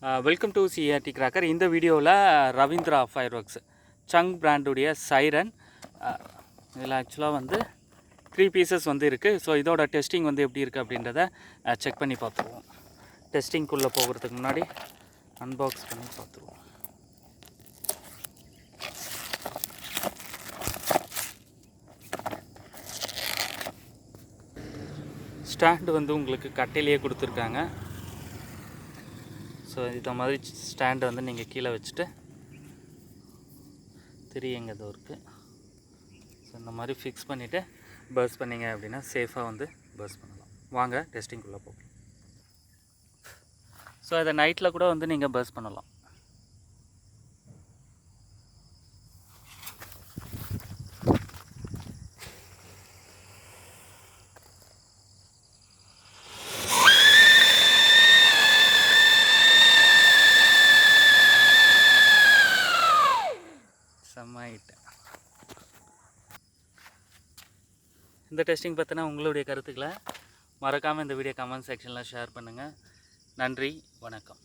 Welcome to CRT cracker. இந்த வீடியோவில் Ravindra fireworks சங் பிராண்டுடைய சைரன். இதில் ஆக்சுவலாக வந்து 3 பீசஸ் வந்து இருக்குது. ஸோ இதோட டெஸ்டிங் வந்து எப்படி இருக்குது அப்படின்றத செக் பண்ணி பார்த்துருவோம். டெஸ்டிங்குள்ளே போகிறதுக்கு முன்னாடி அன்பாக்ஸ் பண்ணி பார்த்துருவோம். ஸ்டாண்டு வந்து உங்களுக்கு கட்டையிலேயே கொடுத்துருக்காங்க. ஸோ இந்த மாதிரி ஸ்டாண்டு வந்து நீங்கள் கீழே வச்சுட்டு திரியங்க இது இருக்குது. ஸோ இந்த மாதிரி ஃபிக்ஸ் பண்ணிவிட்டு பர்ஸ் பண்ணிங்க அப்படின்னா சேஃபாக வந்து பர்ஸ் பண்ணலாம். வாங்க டெஸ்டிங்குள்ளே போகலாம். ஸோ அதை நைட்டில் கூட வந்து நீங்கள் பர்ஸ் பண்ணலாம். இந்த டெஸ்டிங் பற்றினா உங்களுடைய கருத்துக்களை மறக்காமல் இந்த வீடியோ கமெண்ட் செக்ஷனில் ஷேர் பண்ணுங்கள். நன்றி, வணக்கம்.